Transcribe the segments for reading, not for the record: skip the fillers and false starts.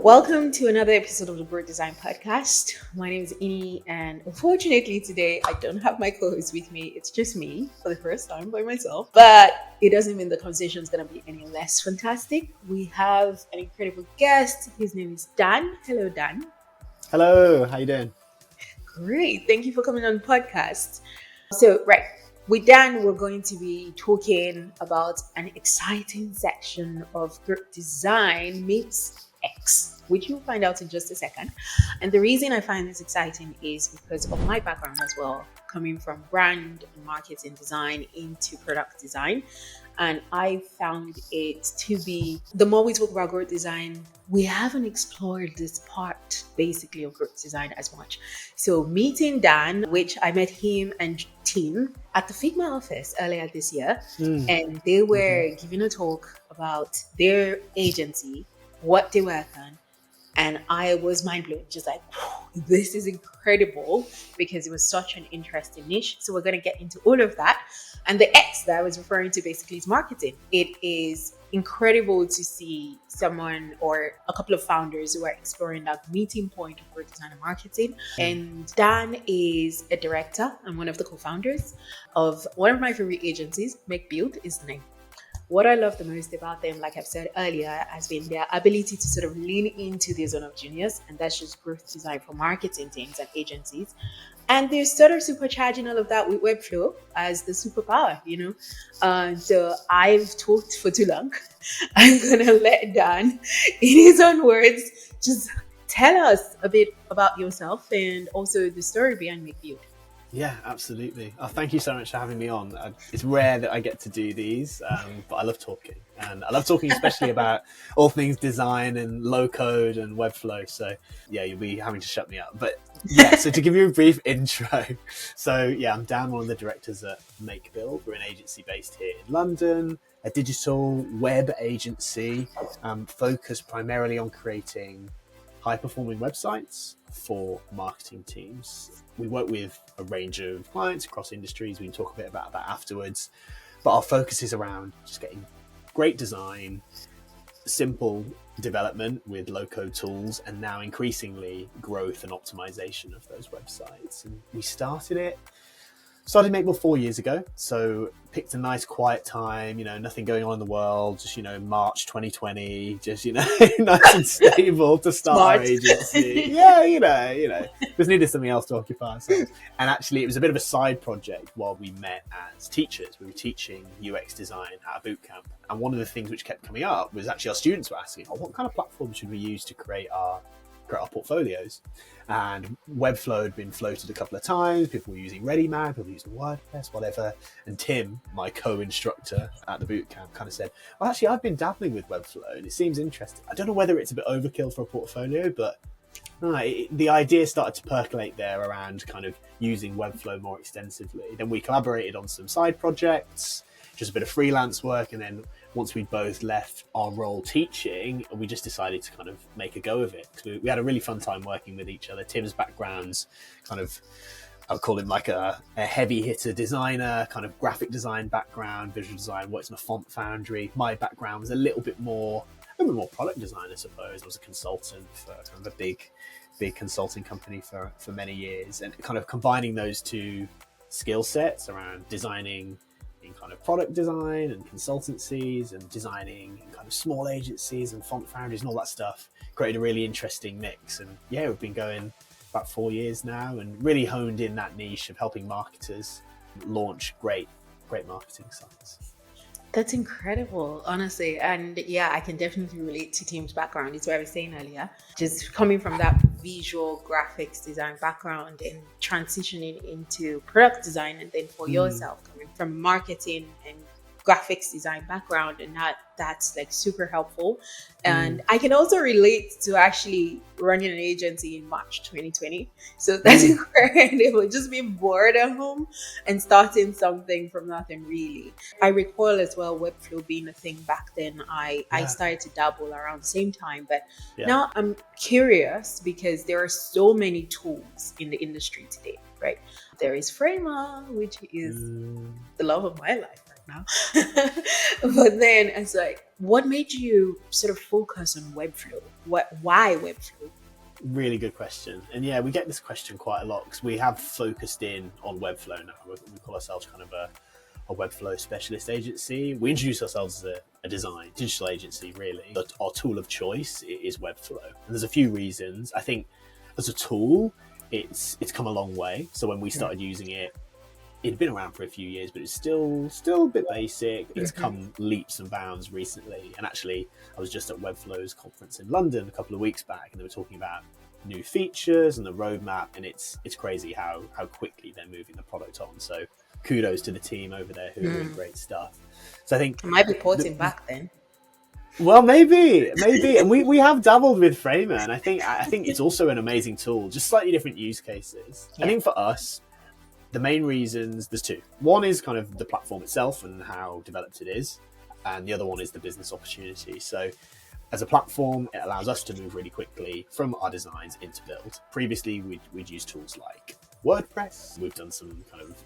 Welcome to another episode of the Growth Design Podcast. My name is Ini, and unfortunately today I don't have my co-host with me. It's just me for the first time by myself, but it doesn't mean the conversation is going to be any less fantastic. We have an incredible guest. His name is Dan. Hello, Dan. Hello, how you doing? Great. Thank you for coming on the podcast. With Dan, we're going to be talking about an exciting section of growth design meets X, which you'll find out in just a second. And the reason I find this exciting is because of my background as well, coming from brand and marketing design into product design. And I found it to be, the more we talk about growth design, we haven't explored this part basically of growth design as much. So meeting Dan, which I met him and Tim at the Figma office earlier this year, and they were giving a talk about their agency, what they work on. And I was mind blown, just like, this is incredible, because it was such an interesting niche. So we're going to get into all of that. And the X that I was referring to basically is marketing. It is incredible to see someone or a couple of founders who are exploring that meeting point of growth design and marketing. And Dan is a director and one of the co-founders of one of my favorite agencies, MakeBuild is the name. What I love the most about them, like I've said earlier, has been their ability to sort of lean into their zone of genius, and that's just growth design for marketing teams and agencies. And they're sort of supercharging all of that with Webflow as the superpower, So I've talked for too long. I'm going to let Dan, in his own words, just tell us a bit about yourself and also the story behind MakeBuild. Yeah, absolutely. Thank you so much for having me on. It's rare that I get to do these, but I love talking. And I love talking especially about all things design and low code and Webflow. So yeah, you'll be having to shut me up. But yeah, so to give you a brief intro. So yeah, I'm Dan, one of the directors at MakeBuild. We're an agency based here in London, a digital web agency focused primarily on creating high-performing websites for marketing teams. We work with a range of clients across industries. We can talk a bit about that afterwards. But our focus is around just getting great design, simple development with low-code tools, and now increasingly growth and optimization of those websites. And we started MakeBuild 4 years ago. So picked a nice quiet time, nothing going on in the world, just, March 2020, just, nice and stable to start our agency. Yeah, just needed something else to occupy ourselves. And actually it was a bit of a side project while we met as teachers. We were teaching UX design at a bootcamp. And one of the things which kept coming up was actually our students were asking, what kind of platform should we use to create our portfolios? And Webflow had been floated a couple of times. People were using ReadyMag, people were using WordPress, whatever. And Tim, my co-instructor at the bootcamp, kind of said, well, actually, I've been dabbling with Webflow and it seems interesting. I don't know whether it's a bit overkill for a portfolio, but the idea started to percolate there around kind of using Webflow more extensively. Then we collaborated on some side projects, just a bit of freelance work, and then once we'd both left our role teaching, we just decided to kind of make a go of it. We had a really fun time working with each other. Tim's background's kind of, I would call him like a heavy hitter designer, kind of graphic design background, visual design, works in a font foundry. My background was a little bit more product design, I suppose. I was a consultant for kind of a big consulting company for many years, and kind of combining those two skill sets around designing in kind of product design and consultancies and designing in kind of small agencies and font foundries and all that stuff created a really interesting mix. And yeah, we've been going about 4 years now and really honed in that niche of helping marketers launch great marketing sites. That's incredible, honestly. And yeah, I can definitely relate to Tim's background. It's what I was saying earlier. Just coming from that visual graphics design background and transitioning into product design, and then for yourself, coming from marketing and graphics design background, and that's like super helpful. And I can also relate to actually running an agency in March 2020. So that's incredible. Just being bored at home and starting something from nothing, really. I recall as well Webflow being a thing back then. I started to dabble around the same time, but now I'm curious because there are so many tools in the industry today, right? There is Framer, which is the love of my life. now. But then it's like, what made you sort of focus on Webflow? Why Webflow? Really good question. And yeah, we get this question quite a lot because we have focused in on Webflow now. We call ourselves kind of a Webflow specialist agency. We introduce ourselves as a design digital agency, really. But our tool of choice is Webflow. And there's a few reasons. I think as a tool, it's come a long way. So when we started using it, it'd been around for a few years, but it's still a bit basic. It's come leaps and bounds recently. And actually, I was just at Webflow's conference in London a couple of weeks back, and they were talking about new features and the roadmap, and it's crazy how quickly they're moving the product on. So kudos to the team over there who are doing great stuff. So I think I might be porting back then. Well, maybe, and we have dabbled with Framer, and I think it's also an amazing tool, just slightly different use cases. I think for us, the main reasons, there's two. One is kind of the platform itself and how developed it is, and the other one is the business opportunity. So as a platform, it allows us to move really quickly from our designs into build. Previously, we'd use tools like WordPress. We've done some kind of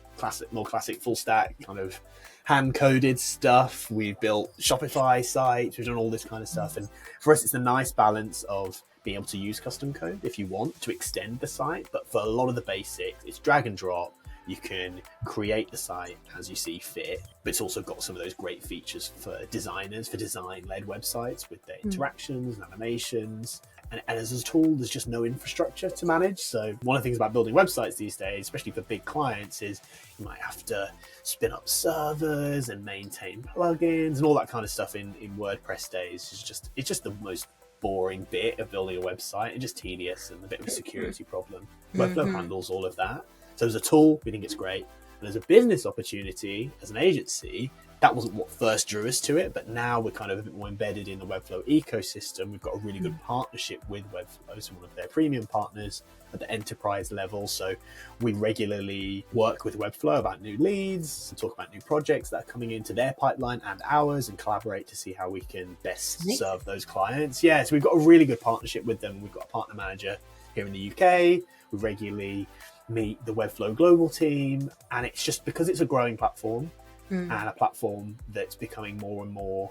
more classic full stack kind of hand-coded stuff. We've built Shopify sites. We've done all this kind of stuff. And for us, it's a nice balance of being able to use custom code if you want to extend the site. But for a lot of the basics, it's drag and drop. You can create the site as you see fit, but it's also got some of those great features for designers, for design-led websites with their interactions and animations. And as a tool, there's just no infrastructure to manage. So one of the things about building websites these days, especially for big clients, is you might have to spin up servers and maintain plugins and all that kind of stuff in WordPress days. It's just the most boring bit of building a website and just tedious and a bit of a security problem. Webflow handles all of that. So as a tool, we think it's great. And as a business opportunity, as an agency, that wasn't what first drew us to it, but now we're kind of a bit more embedded in the Webflow ecosystem. We've got a really good partnership with Webflow, so one of their premium partners at the enterprise level. So we regularly work with Webflow about new leads and talk about new projects that are coming into their pipeline and ours, and collaborate to see how we can best serve those clients. Yeah, so we've got a really good partnership with them. We've got a partner manager here in the UK. We regularly meet the Webflow global team, and it's just because it's a growing platform and a platform that's becoming more and more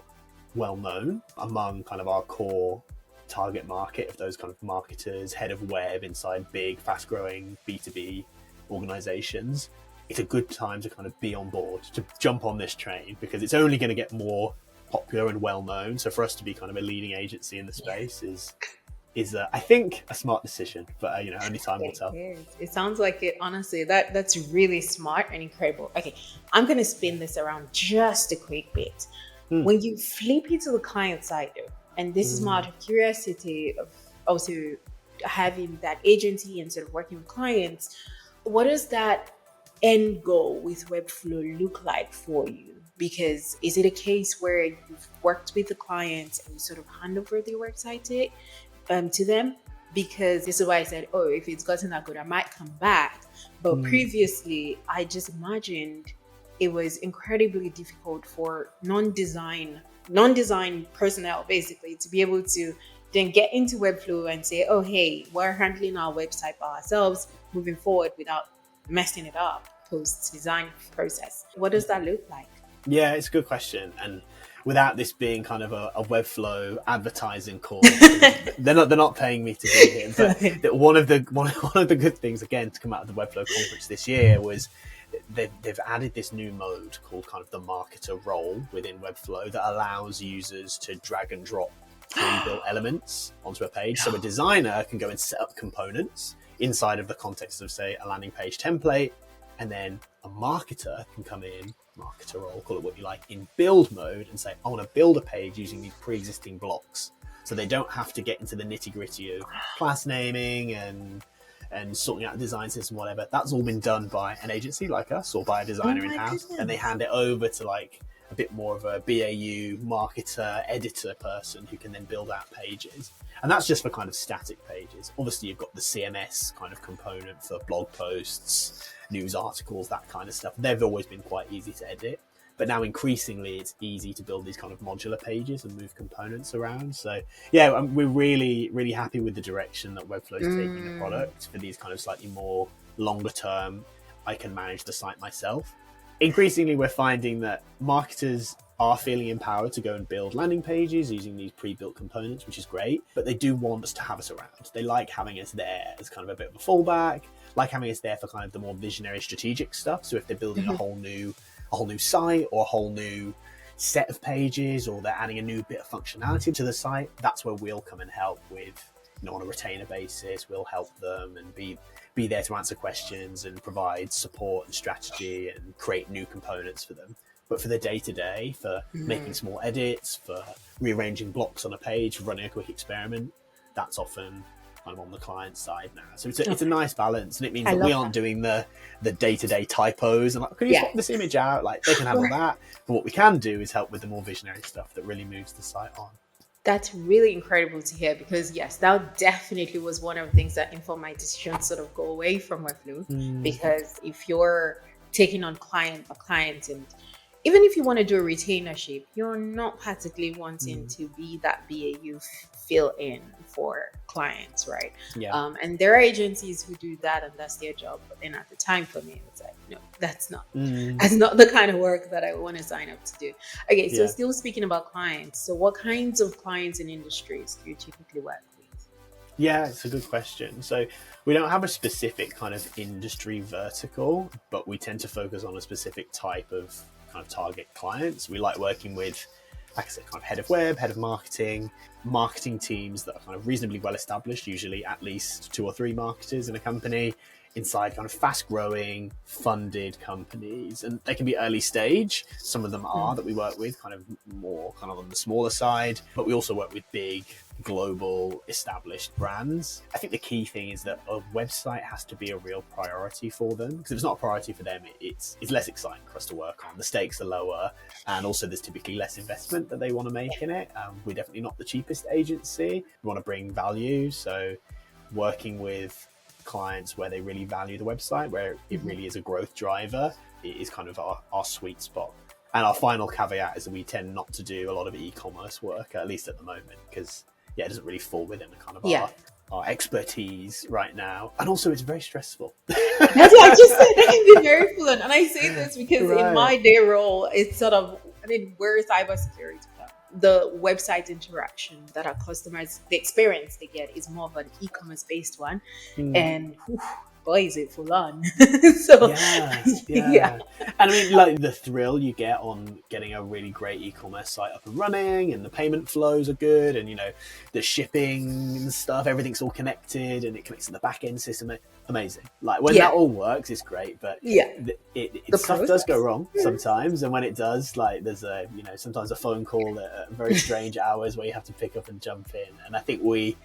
well known among kind of our core target market of those kind of marketers, head of web inside big, fast growing B2B organizations. It's a good time to kind of be on board, to jump on this train, because it's only going to get more popular and well known. So for us to be kind of a leading agency in the space is I think a smart decision, but only time will tell. It sounds like it. Honestly, that's really smart and incredible. Okay, I'm gonna spin this around just a quick bit. When you flip it to the client side, though, and this is more out of curiosity of also having that agency and sort of working with clients, what does that end goal with Webflow look like for you? Because is it a case where you've worked with the clients and you sort of hand over the website to them? Because this is why I said, if it's gotten that good, I might come back. But previously, I just imagined it was incredibly difficult for non-design personnel, basically, to be able to then get into Webflow and say, hey, we're handling our website by ourselves moving forward without messing it up post-design process. What does that look like? Yeah, it's a good question. And without this being kind of a Webflow advertising call, they're not paying me to be here. But one of the good things, again, to come out of the Webflow conference this year was they've added this new mode called kind of the marketer role within Webflow that allows users to drag and drop pre-built elements onto a page. So a designer can go and set up components inside of the context of, say, a landing page template, and then a marketer can come in, marketer role, call it what you like, in build mode and say, I want to build a page using these pre-existing blocks. So they don't have to get into the nitty-gritty of class naming and sorting out the design system, whatever. That's all been done by an agency like us or by a designer in-house. And they hand it over to like a bit more of a BAU marketer, editor person who can then build out pages. And that's just for kind of static pages. Obviously, you've got the CMS kind of component for blog posts, news articles, that kind of stuff. They've always been quite easy to edit. But now increasingly, it's easy to build these kind of modular pages and move components around. So yeah, we're really, really happy with the direction that Webflow is taking the product for these kind of slightly more longer term. I can manage the site myself. increasingly we're finding that marketers are feeling empowered to go and build landing pages using these pre-built components, which is great, but they do want us to have us around. They like having us there as kind of a bit of a fallback, like having us there for kind of the more visionary strategic stuff. So if they're building a whole new site or a whole new set of pages, or they're adding a new bit of functionality to the site, that's where we'll come and help with, on a retainer basis. We'll help them and be there to answer questions and provide support and strategy and create new components for them. But for the day-to-day, for making small edits, for rearranging blocks on a page, for running a quick experiment, that's often kind of on the client side now. So it's a nice balance, and it means that we aren't doing the day-to-day typos and like, can you swap this image out? Like, they can handle that. But what we can do is help with the more visionary stuff that really moves the site on. That's really incredible to hear, because yes, that definitely was one of the things that informed my decision to sort of go away from Webflow. Because if you're taking on a client, and even if you want to do a retainership, you're not particularly wanting to be that BAU fill in for clients, right? Yeah. And there are agencies who do that, and that's their job. But then at the time, for me, it's like, no, that's not the kind of work that I want to sign up to do. Okay, so still speaking about clients, so what kinds of clients and industries do you typically work with? Yeah, it's a good question. So we don't have a specific kind of industry vertical, but we tend to focus on a specific type of kind of target clients. We like working with, like I said, kind of head of web, head of marketing teams that are kind of reasonably well established, usually at least 2 or 3 marketers in a company, inside kind of fast growing funded companies. And they can be early stage. Some of them are that we work with kind of more kind of on the smaller side, but we also work with big global established brands. I think the key thing is that a website has to be a real priority for them, because if it's not a priority for them, it's less exciting for us to work on. The stakes are lower, and also there's typically less investment that they want to make in it. We're definitely not the cheapest agency. We want to bring value, so working with clients where they really value the website, where it really is a growth driver, it is kind of our sweet spot. And our final caveat is that we tend not to do a lot of e-commerce work, at least at the moment, because it doesn't really fall within the kind of our expertise right now. And also it's very stressful. That's what I just said. That can be very fluent. And I say this because in my day role, it's sort of, we're cybersecurity. The website interaction that our customers, the experience they get is more of an e-commerce based one. And boy, is it full on. So yeah. And like the thrill you get on getting a really great e-commerce site up and running, and the payment flows are good, and the shipping and stuff, everything's all connected, and it connects to the back end system. Amazing. Like when that all works, it's great, but stuff does go wrong sometimes, and when it does, like there's sometimes a phone call at very strange hours where you have to pick up and jump in. And I think we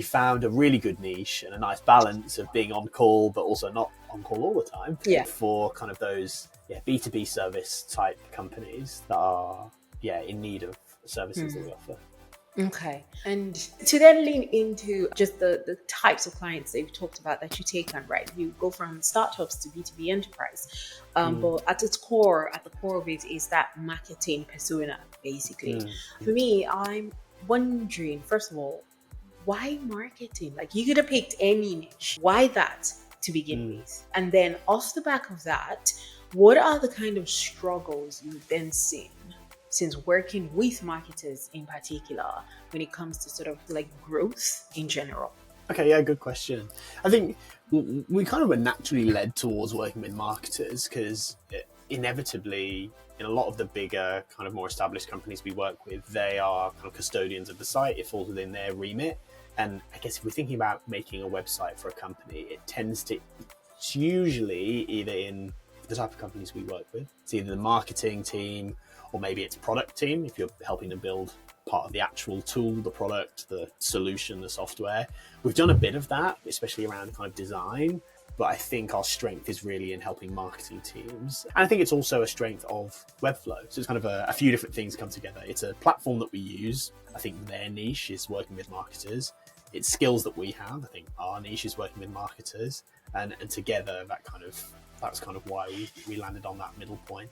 found a really good niche and a nice balance of being on call, but also not on call all the time for kind of those B2B service type companies that are in need of services that we offer. Okay. And to then lean into just the types of clients that you've talked about that you take on, right? You go from startups to B2B enterprise. But at the core of it is that marketing persona, basically. For me, I'm wondering, first of all, why marketing? Like, you could have picked any niche. Why that to begin with? And then off the back of that, what are the kind of struggles you've then seen since working with marketers in particular when it comes to sort of like growth in general? Okay, yeah, good question. I think we kind of were naturally led towards working with marketers because inevitably in a lot of the bigger kind of more established companies we work with, they are kind of custodians of the site. It falls within their remit. And I guess if we're thinking about making a website for a company, it's usually either in the type of companies we work with, it's either the marketing team or maybe it's product team if you're helping to build part of the actual tool, the product, the solution, the software. We've done a bit of that, especially around kind of design, but I think our strength is really in helping marketing teams. And I think it's also a strength of Webflow. So it's kind of a few different things come together. It's a platform that we use. I think their niche is working with marketers. It's skills that we have. I think our niche is working with marketers. And together that's kind of why we landed on that middle point.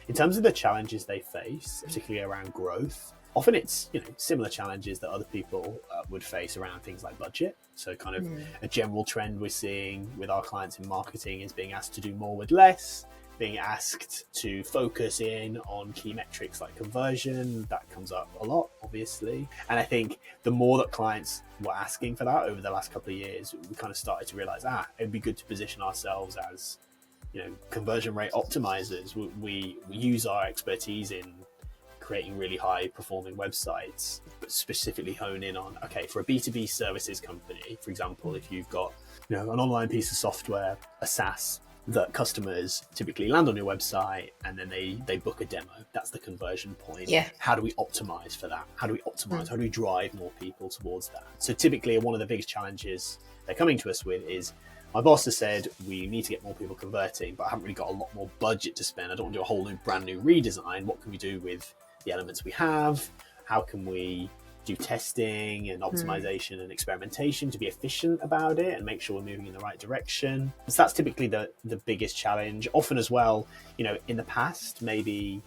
In terms of the challenges they face, particularly around growth, often it's similar challenges that other people would face around things like budget. So kind of a general trend we're seeing with our clients in marketing is being asked to do more with less. being asked to focus in on key metrics like conversion. That comes up a lot, obviously. And I think the more that clients were asking for that over the last couple of years, we kind of started to realize, it'd be good to position ourselves as, conversion rate optimizers. We use our expertise in creating really high performing websites, but specifically hone in on, okay, for a B2B services company, for example, if you've got, an online piece of software, a SaaS, that customers typically land on your website and then they book a demo. That's the conversion point. Yeah. How do we optimize for that? How do we optimize? How do we drive more people towards that? So typically one of the biggest challenges they're coming to us with is, my boss has said we need to get more people converting, but I haven't really got a lot more budget to spend. I don't want to do a whole brand new redesign. What can we do with the elements we have? How can we do testing and optimization and experimentation to be efficient about it and make sure we're moving in the right direction? So that's typically the biggest challenge. Often as well, in the past, maybe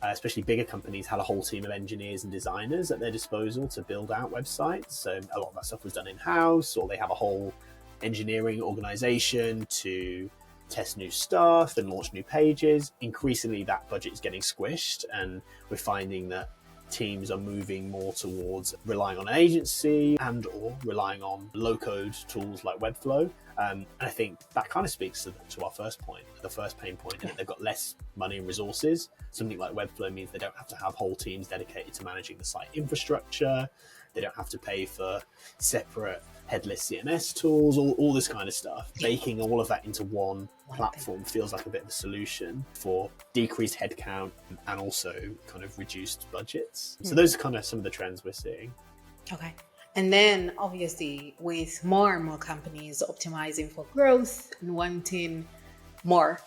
especially bigger companies had a whole team of engineers and designers at their disposal to build out websites. So a lot of that stuff was done in-house, or they have a whole engineering organization to test new stuff and launch new pages. Increasingly, that budget is getting squished, and we're finding that teams are moving more towards relying on an agency and or relying on low-code tools like Webflow. And I think that kind of speaks to our first point, the first pain point, that they've got less money and resources. Something like Webflow means they don't have to have whole teams dedicated to managing the site infrastructure. They don't have to pay for separate headless CMS tools, all this kind of stuff. Baking all of that into one platform feels like a bit of a solution for decreased headcount and also kind of reduced budgets. So those are kind of some of the trends we're seeing. Okay. And then obviously with more and more companies optimizing for growth and wanting more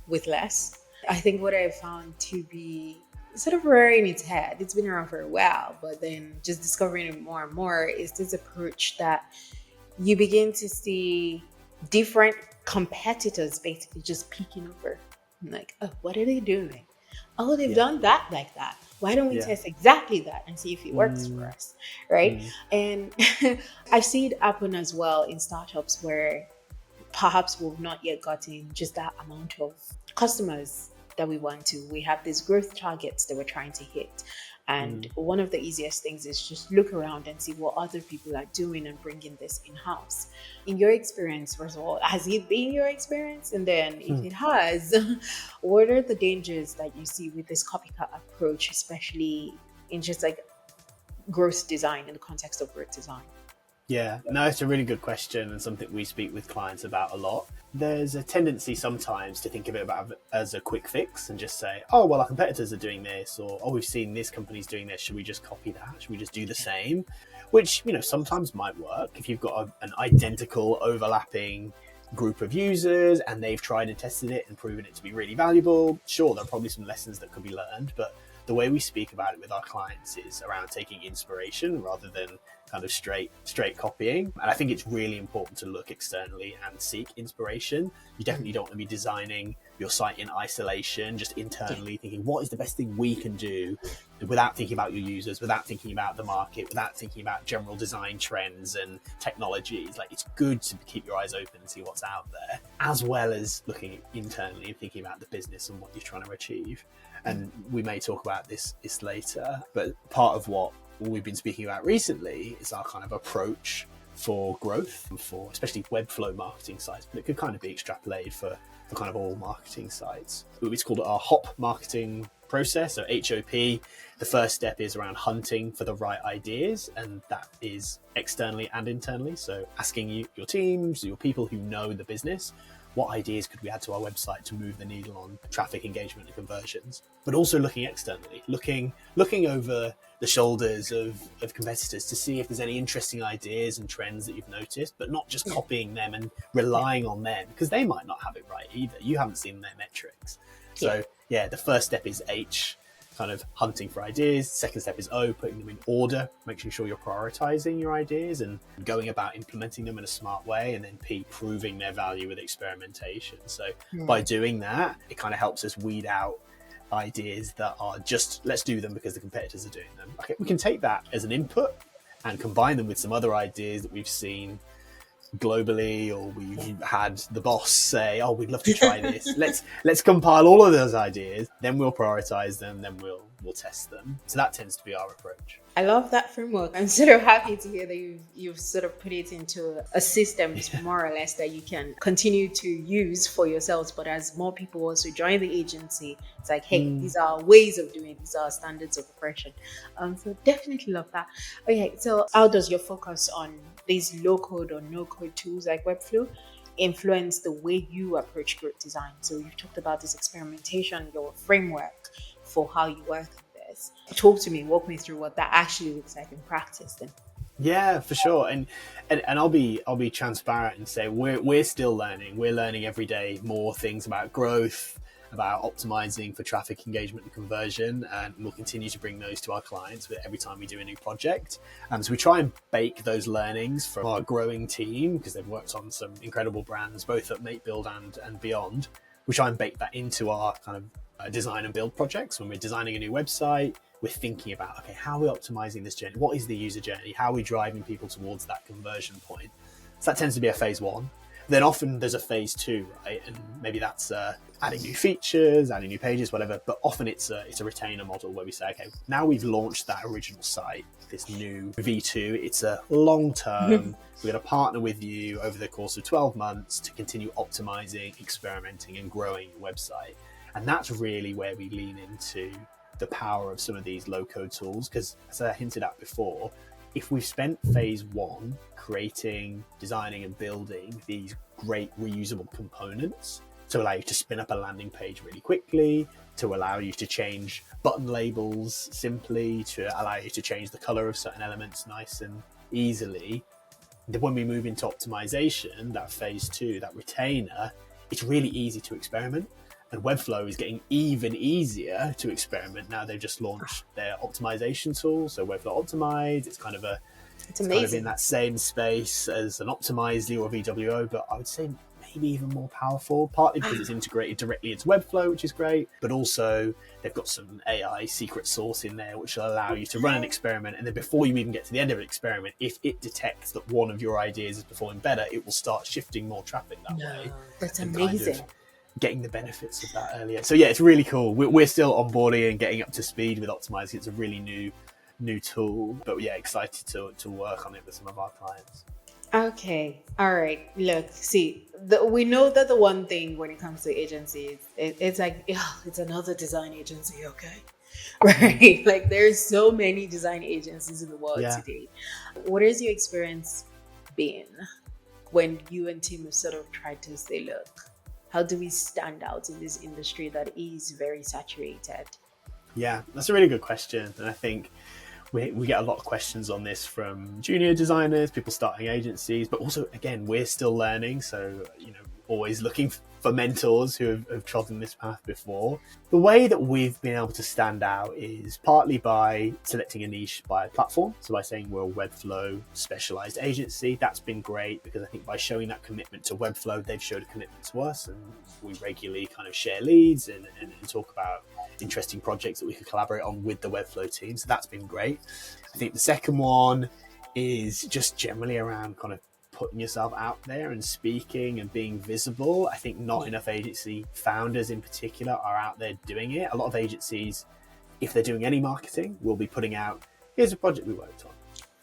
with less, I think what I found to be sort of rearing its head, it's been around for a while, but then just discovering it more and more, is this approach that you begin to see different competitors basically just peeking over. Like, oh, what are they doing? Oh, they've done that like that. Why don't we test exactly that and see if it works for us, right? And I see it happen as well in startups where perhaps we've not yet gotten just that amount of customers that we want to. We have these growth targets that we're trying to hit. And one of the easiest things is just look around and see what other people are doing and bringing this in-house. In your experience, first of all, has it been your experience? And then if it has, what are the dangers that you see with this copycat approach, especially in just like growth design, in the context of growth design? Yeah, no, it's a really good question and something we speak with clients about a lot. There's a tendency sometimes to think of it as a quick fix and just say, oh, well, our competitors are doing this, or, oh, we've seen this company's doing this. Should we just copy that? Should we just do the same? Which, sometimes might work if you've got an identical overlapping group of users and they've tried and tested it and proven it to be really valuable. Sure, there are probably some lessons that could be learned, but the way we speak about it with our clients is around taking inspiration rather than kind of straight copying. And I think it's really important to look externally and seek inspiration. You definitely don't want to be designing your site in isolation, just internally thinking, what is the best thing we can do, without thinking about your users, without thinking about the market, without thinking about general design trends and technologies. Like, it's good to keep your eyes open and see what's out there, as well as looking internally and thinking about the business and what you're trying to achieve. And we may talk about this later, but part of what we've been speaking about recently is our kind of approach for growth, for especially Webflow marketing sites, but it could kind of be extrapolated for kind of all marketing sites. It's called our HOP marketing process, so HOP. The first step is around hunting for the right ideas, and that is externally and internally. So asking your teams, your people who know the business, what ideas could we add to our website to move the needle on traffic, engagement, and conversions? But also looking externally, looking over the shoulders of competitors to see if there's any interesting ideas and trends that you've noticed, but not just copying them and relying on them, because they might not have it right either. You haven't seen their metrics. So the first step is H, kind of hunting for ideas. Second step is O, putting them in order, making sure you're prioritizing your ideas and going about implementing them in a smart way. And then P, proving their value with experimentation. So by doing that, it kind of helps us weed out ideas that are just, let's do them because the competitors are doing them. Okay, we can take that as an input and combine them with some other ideas that we've seen globally, or we've had the boss say, oh, we'd love to try this. Let's compile all of those ideas, then we'll prioritize them, then we'll test them. So that tends to be our approach. I love that framework. I'm sort of happy to hear that you've sort of put it into a system, more or less, that you can continue to use for yourselves. But as more people also join the agency, it's like, hey, these are ways of doing it. These are standards of operation. So definitely love that. Okay, so how does your focus on these low-code or no-code tools like Webflow influence the way you approach growth design? So you've talked about this experimentation, your framework for how you work on this. Talk to me, walk me through what that actually looks like in practice then. Yeah, for sure. And I'll be transparent and say we're still learning. We're learning every day more things about growth, about optimizing for traffic engagement and conversion, and we'll continue to bring those to our clients every time we do a new project. So we try and bake those learnings from our growing team, because they've worked on some incredible brands, both at MakeBuild and beyond. We try and bake that into our kind of design and build projects. When we're designing a new website, we're thinking about, okay, how are we optimizing this journey? What is the user journey? How are we driving people towards that conversion point? So that tends to be a phase one. Then often there's a phase two, right? And maybe that's adding new features, adding new pages, whatever. But often it's a retainer model where we say, okay, now we've launched that original site, this new V2, it's a long term. We're going to partner with you over the course of 12 months to continue optimizing, experimenting, and growing your website. And that's really where we lean into the power of some of these low-code tools, because as I hinted at before, if we've spent phase one creating, designing, and building these great reusable components to allow you to spin up a landing page really quickly, to allow you to change button labels simply, to allow you to change the color of certain elements nice and easily, then when we move into optimization, that phase two, that retainer, it's really easy to experiment. And Webflow is getting even easier to experiment. Now they've just launched their optimization tool, so Webflow Optimize. It's kind of kind of in that same space as an Optimizely or VWO, but I would say maybe even more powerful, partly because it's integrated directly into Webflow, which is great, but also they've got some AI secret sauce in there, which will allow you to run an experiment, and then before you even get to the end of an experiment, if it detects that one of your ideas is performing better, it will start shifting more traffic that way. That's amazing. Kind of getting the benefits of that earlier. So yeah, it's really cool. We're still onboarding and getting up to speed with optimizing. It's a really new tool, but yeah, excited to work on it with some of our clients. Okay, all right. Look, see, we know that the one thing when it comes to agencies, it's like, it's another design agency, okay? Right? Like there's so many design agencies in the world today. What has your experience been when you and Tim have sort of tried to say, look, how do we stand out in this industry that is very saturated? Yeah, that's a really good question. And I think we get a lot of questions on this from junior designers, people starting agencies, but also, again, we're still learning. So, always looking for mentors who have trodden this path before. The way that we've been able to stand out is partly by selecting a niche by platform. So by saying we're a Webflow specialized agency, that's been great, because I think by showing that commitment to Webflow, they've showed a commitment to us, and we regularly kind of share leads and talk about interesting projects that we could collaborate on with the Webflow team. So that's been great. I think the second one is just generally around kind of putting yourself out there and speaking and being visible. I think not enough agency founders in particular are out there doing it. A lot of agencies, if they're doing any marketing, will be putting out, here's a project we worked on,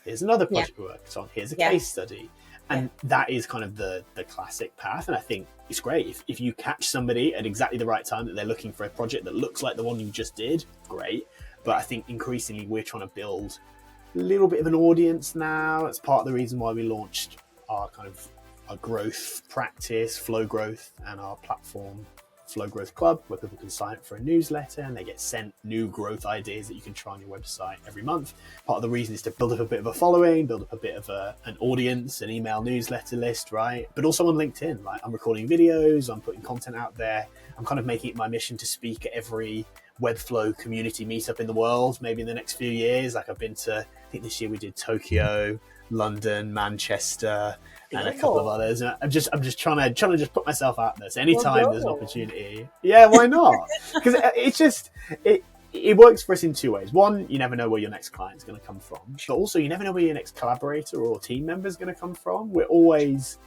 here's another project we worked on, here's a case study. And that is kind of the classic path. And I think it's great. If you catch somebody at exactly the right time that they're looking for a project that looks like the one you just did, great. But I think increasingly we're trying to build a little bit of an audience now. It's part of the reason why we launched our growth practice, Flow Growth, and our platform, Flow Growth Club, where people can sign up for a newsletter and they get sent new growth ideas that you can try on your website every month. Part of the reason is to build up a bit of a following, build up a bit of an audience, an email newsletter list, right? But also on LinkedIn, like I'm recording videos, I'm putting content out there. I'm kind of making it my mission to speak at every Webflow community meetup in the world, maybe in the next few years. Like I've been to, I think this year we did Tokyo, London, Manchester, and a couple of others. And I'm just trying to just put myself out there. So anytime there's an opportunity, why not? Because it works for us in two ways. One, you never know where your next client's going to come from, but also you never know where your next collaborator or team member is going to come from. We're always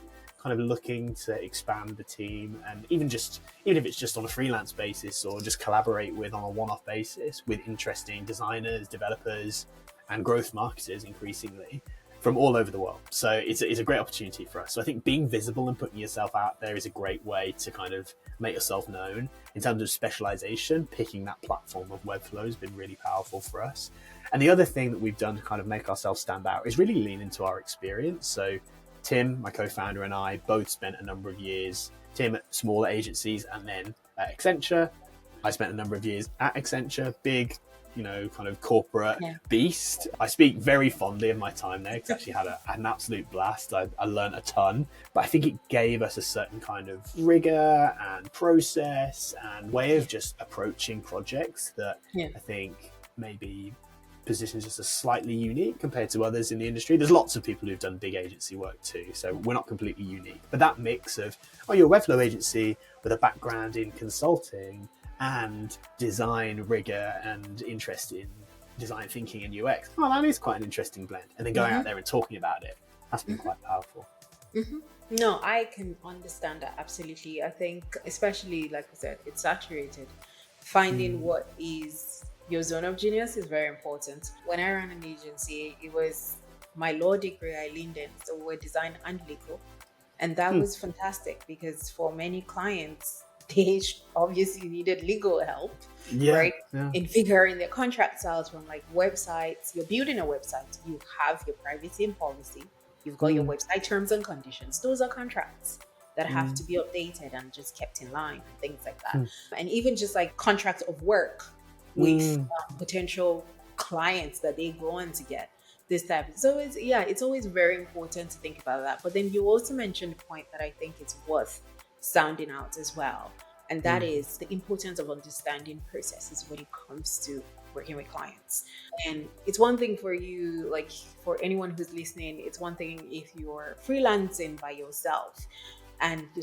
kind of looking to expand the team, and even if it's just on a freelance basis or just collaborate with on a one-off basis with interesting designers, developers, and growth marketers increasingly from all over the world. So it's a great opportunity for us. So I think being visible and putting yourself out there is a great way to kind of make yourself known. In terms of specialization, picking that platform of Webflow has been really powerful for us. And the other thing that we've done to kind of make ourselves stand out is really lean into our experience. So Tim, my co-founder, and I both spent a number of years, Tim at smaller agencies and then at Accenture. I spent a number of years at Accenture, big, kind of corporate beast. I speak very fondly of my time there because I actually had an absolute blast. I learned a ton, but I think it gave us a certain kind of rigor and process and way of just approaching projects that I think maybe positions us as slightly unique compared to others in the industry. There's lots of people who've done big agency work too, so we're not completely unique. But that mix of, you're a Webflow agency with a background in consulting and design rigor and interest in design thinking and UX. That is quite an interesting blend. And then going out there and talking about it, that's been quite powerful. No, I can understand that absolutely. I think, especially like I said, it's saturated. Finding what is your zone of genius is very important. When I ran an agency, it was my law degree I leaned in, so we're design and legal. And that was fantastic because for many clients, they obviously needed legal help, right? Yeah. In figuring their contracts out from like websites. You're building a website, you have your privacy and policy, you've got your website terms and conditions. Those are contracts that have to be updated and just kept in line and things like that. And even just like contracts of work with potential clients that they go on to get this type. So it's always very important to think about that. But then you also mentioned a point that I think it's worth sounding out as well, and that is the importance of understanding processes when it comes to working with clients. And it's one thing for you, like for anyone who's listening, it's one thing if you're freelancing by yourself and you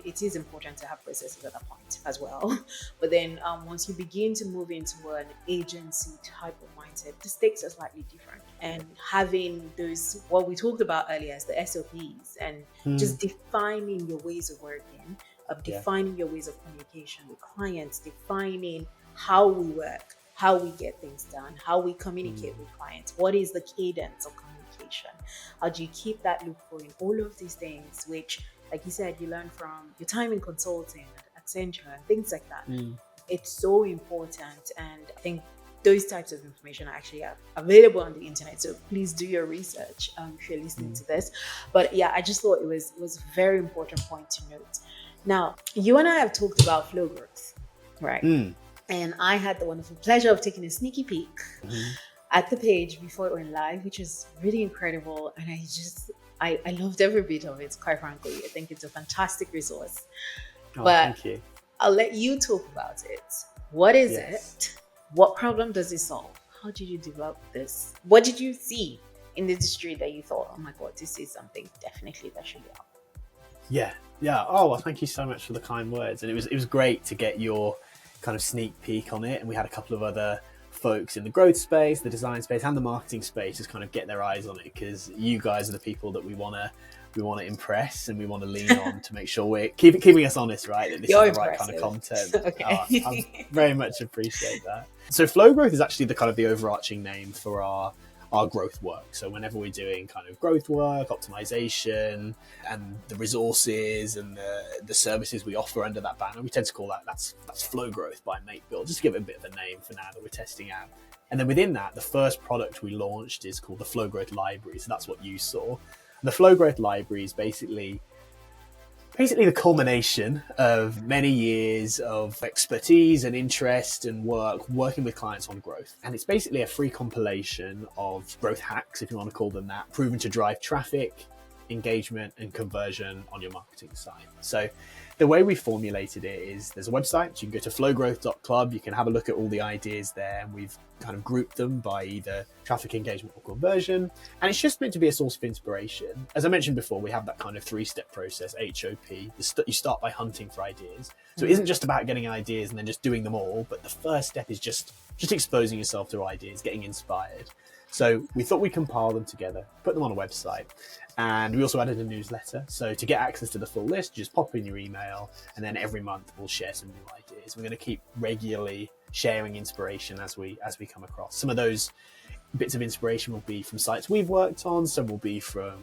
it is important to have processes at that point as well. But then once you begin to move into an agency type of mindset, the stakes are slightly different. And having those, what we talked about earlier, is the SOPs and just defining your ways of working, defining your ways of communication with clients, defining how we work, how we get things done, how we communicate with clients, what is the cadence of communication, how do you keep that loop going, all of these things, which, like you said, you learn from your time in consulting at Accenture and things like that. It's so important, and I think those types of information are actually available on the internet. So please do your research if you're listening to this. But yeah, I just thought it was a very important point to note. Now, you and I have talked about flow growth, right? And I had the wonderful pleasure of taking a sneaky peek at the page before it went live, which is really incredible. And I loved every bit of it, quite frankly. I think it's a fantastic resource. But thank you. I'll let you talk about it. What is it? What problem does it solve? How did you develop this? What did you see in the industry that you thought, oh my God, this is something definitely that should be out? Yeah. Oh, well, thank you so much for the kind words. And it was great to get your kind of sneak peek on it. And we had a couple of other folks in the growth space, the design space, and the marketing space just kind of get their eyes on it, because you guys are the people that we want to impress and we want to lean on to make sure we're keeping us honest, right? That this is the right kind of content. Okay. I very much appreciate that. So flow growth is actually the kind of the overarching name for our growth work. So whenever we're doing kind of growth work, optimization, and the resources and the services we offer under that banner, we tend to call that's flow growth by MakeBuild, just to give it a bit of a name for now that we're testing out. And then within that, the first product we launched is called the Flow Growth Library. So that's what you saw. The Flow Growth Library is basically the culmination of many years of expertise and interest and working with clients on growth. And it's basically a free compilation of growth hacks, if you want to call them that, proven to drive traffic, engagement, and conversion on your marketing site. So the way we formulated it is there's a website. So you can go to flowgrowth.club. You can have a look at all the ideas there. And we've kind of grouped them by either traffic engagement or conversion. And it's just meant to be a source of inspiration. As I mentioned before, we have that kind of 3-step process, HOP. You start by hunting for ideas. So it isn't just about getting ideas and then just doing them all. But the first step is just exposing yourself to ideas, getting inspired. So we thought we'd compile them together, put them on a website. And we also added a newsletter. So to get access to the full list, just pop in your email, and then every month we'll share some new ideas. We're going to keep regularly sharing inspiration as we come across. Some of those bits of inspiration will be from sites we've worked on. Some will be from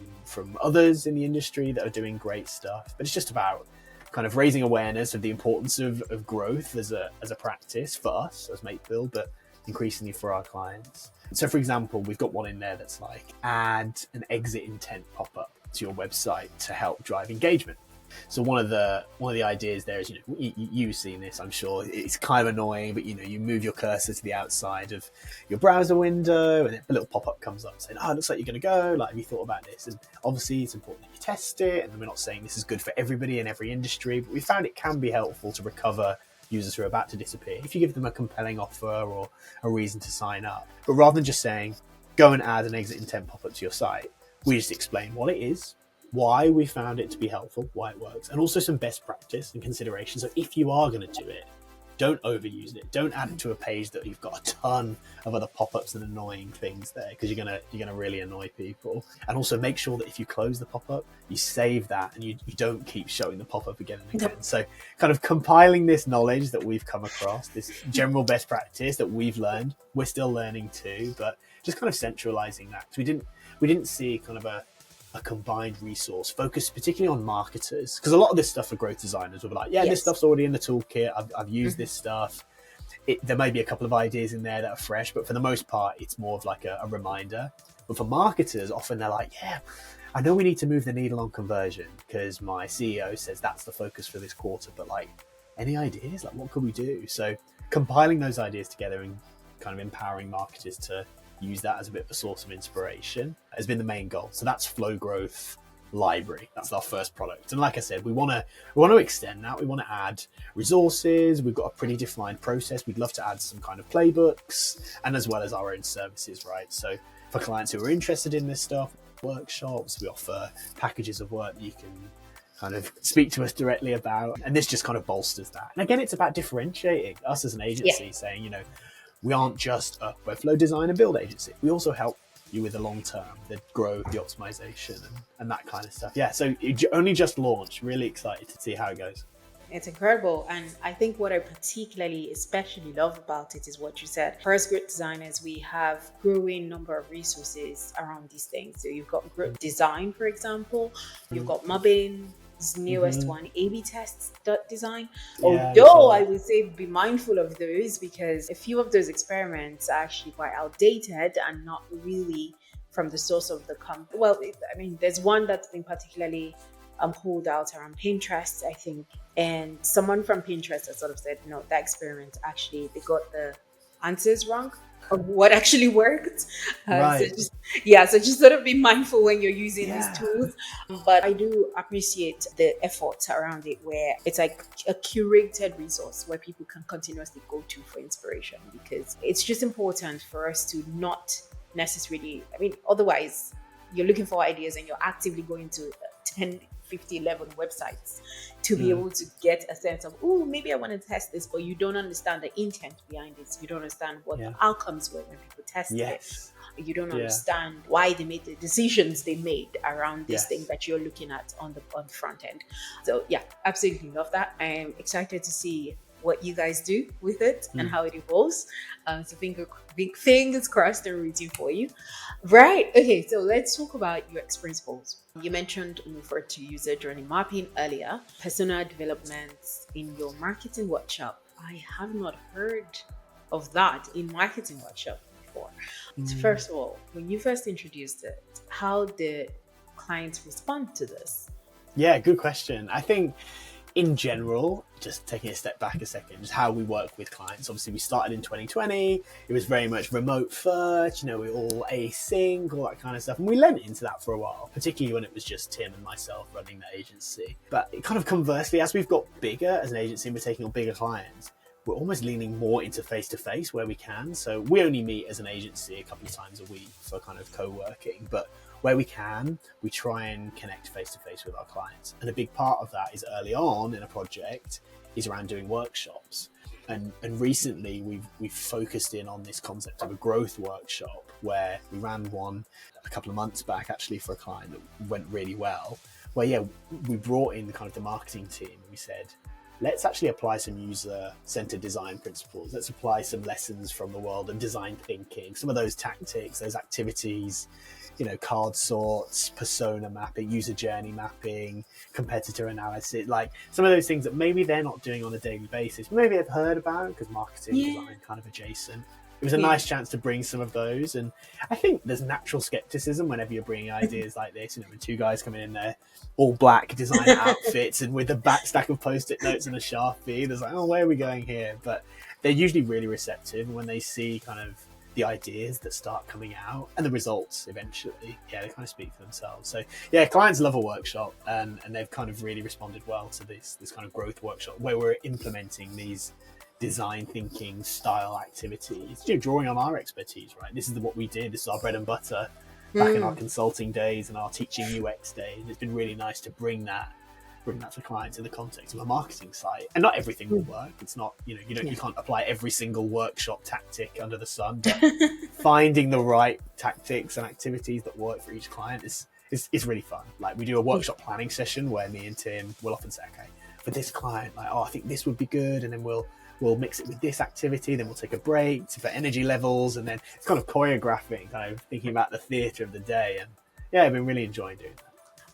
others in the industry that are doing great stuff. But it's just about kind of raising awareness of the importance of growth as a practice for us as MakeBuild, but increasingly for our clients. So for example, we've got one in there that's like add an exit intent pop-up to your website to help drive engagement. So one of the ideas there is, you've seen this, I'm sure. It's kind of annoying, but you move your cursor to the outside of your browser window, and a little pop-up comes up saying, it looks like you're going to go. Like, have you thought about this? And obviously, it's important that you test it. And we're not saying this is good for everybody in every industry, but we found it can be helpful to recover users who are about to disappear if you give them a compelling offer or a reason to sign up. But rather than just saying, go and add an exit intent pop-up to your site, we just explain what it is, why we found it to be helpful, why it works, and also some best practice and consideration. So if you are going to do it, don't overuse it. Don't add it to a page that you've got a ton of other pop-ups and annoying things there, because you're gonna really annoy people. And also make sure that if you close the pop-up, you save that and you don't keep showing the pop-up again and again. So kind of compiling this knowledge that we've come across, this general best practice that we've learned, we're still learning too, but just kind of centralizing that. So we didn't see kind of a combined resource focused particularly on marketers, because a lot of this stuff for growth designers will be like, this stuff's already in the toolkit, I've used this stuff. There may be a couple of ideas in there that are fresh, but for the most part it's more of like a reminder. But for marketers, often they're like, I know we need to move the needle on conversion because my CEO says that's the focus for this quarter, but like, any ideas? Like, what could we do? So compiling those ideas together and kind of empowering marketers to use that as a bit of a source of inspiration has been the main goal. So that's Flow Growth Library. That's our first product. And like I said, we want to extend that. We want to add resources. We've got a pretty defined process. We'd love to add some kind of playbooks, and as well as our own services, right? So for clients who are interested in this stuff, workshops, we offer packages of work that you can kind of speak to us directly about. And this just kind of bolsters that. And again, it's about differentiating us as an agency, saying, we aren't just a Webflow design and build agency. We also help you with the long term, the growth, the optimization, and that kind of stuff. Yeah, so it only just launched. Really excited to see how it goes. It's incredible. And I think what I especially love about it is what you said. For us growth designers, we have growing number of resources around these things. So you've got growth design, for example. You've got mobbing. Newest one, A/B tests.design. Although I would say be mindful of those, because a few of those experiments are actually quite outdated and not really from the source of the company. Well, there's one that's been particularly pulled out around Pinterest, I think, and someone from Pinterest has sort of said, no, that experiment actually they got the answers wrong of what actually worked. Right. So just sort of be mindful when you're using these tools. But I do appreciate the effort around it, where it's like a curated resource where people can continuously go to for inspiration, because it's just important for us to not necessarily, otherwise you're looking for ideas and you're actively going to 10, 50, 11 websites to be able to get a sense of, maybe I want to test this, but you don't understand the intent behind it. You don't understand what the outcomes were when people tested it. You don't understand why they made the decisions they made around this thing that you're looking at on the front end. So absolutely love that. I'm excited to see what you guys do with it and how it evolves. So fingers crossed and rooting for you. Right. Okay. So let's talk about UX principles. You mentioned and referred to user journey mapping earlier, persona development in your marketing workshop. I have not heard of that in marketing workshop before. So first of all, when you first introduced it, how did clients respond to this? Yeah, good question. I think in general, just taking a step back a second, just how we work with clients. Obviously, we started in 2020. It was very much remote first, we were all async, all that kind of stuff. And we lent into that for a while, particularly when it was just Tim and myself running the agency. But it kind of conversely, as we've got bigger as an agency and we're taking on bigger clients, we're almost leaning more into face-to-face where we can. So we only meet as an agency a couple of times a week for kind of co-working. But where we can, we try and connect face-to-face with our clients. And a big part of that is early on in a project is around doing workshops. And recently we've focused in on this concept of a growth workshop, where we ran one a couple of months back actually for a client that went really well, where we brought in the kind of the marketing team and we said, let's actually apply some user-centered design principles. Let's apply some lessons from the world of design thinking, some of those tactics, those activities, card sorts, persona mapping, user journey mapping, competitor analysis, like some of those things that maybe they're not doing on a daily basis. Maybe they've heard about it because marketing, design kind of adjacent. It was a nice chance to bring some of those. And I think there's natural skepticism whenever you're bringing ideas like this, when two guys come in their all black designer outfits and with a back stack of post-it notes and a Sharpie, there's like, oh, where are we going here? But they're usually really receptive when they see kind of the ideas that start coming out and the results eventually, they kind of speak for themselves. So clients love a workshop, and they've kind of really responded well to this kind of growth workshop where we're implementing these design thinking style activities, drawing on our expertise, right? This is what we did. This is our bread and butter back in our consulting days and our teaching UX days. It's been really nice to bring that to clients in the context of a marketing site. And not everything will work. It's not, you can't apply every single workshop tactic under the sun, but finding the right tactics and activities that work for each client is really fun. Like, we do a workshop planning session where me and Tim will often say, okay, for this client, like, I think this would be good, and then we'll mix it with this activity, then we'll take a break for energy levels, and then it's kind of choreographing, kind of thinking about the theatre of the day. And I've been really enjoying doing that.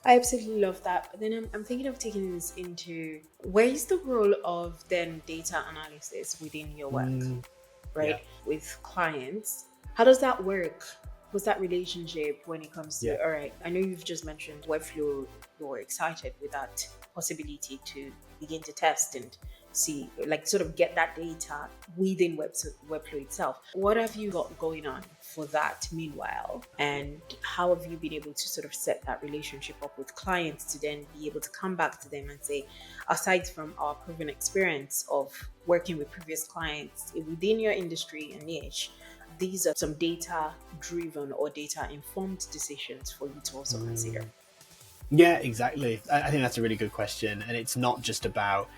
I absolutely love that. But then I'm thinking of taking this into, where is the role of then data analysis within your work, right? With clients, how does that work? What's that relationship when it comes to, all right, I know you've just mentioned Webflow, you're excited with that possibility to begin to test and see, like, sort of get that data within Webflow itself. What have you got going on for that meanwhile? And how have you been able to sort of set that relationship up with clients to then be able to come back to them and say, aside from our proven experience of working with previous clients within your industry and niche, these are some data-driven or data-informed decisions for you to also consider? Yeah, exactly. I think that's a really good question. And it's not just about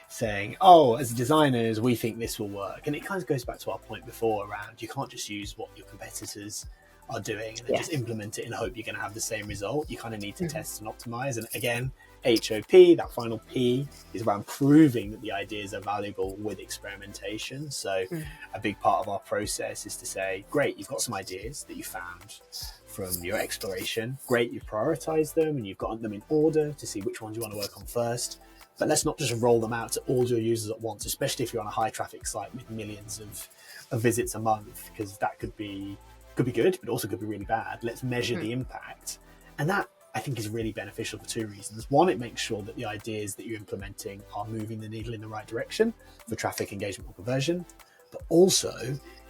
saying, as designers, we think this will work. And it kind of goes back to our point before around, you can't just use what your competitors are doing and then just implement it and hope you're going to have the same result. You kind of need to test and optimize. And again, HOP, that final P, is around proving that the ideas are valuable with experimentation. So a big part of our process is to say, great, you've got some ideas that you found from your exploration. Great, you've prioritized them and you've got them in order to see which ones you want to work on first. But let's not just roll them out to all your users at once, especially if you're on a high traffic site with millions of visits a month, because that could be good, but also could be really bad. Let's measure the impact. And that, I think, is really beneficial for two reasons. One, it makes sure that the ideas that you're implementing are moving the needle in the right direction for traffic engagement or conversion. But also,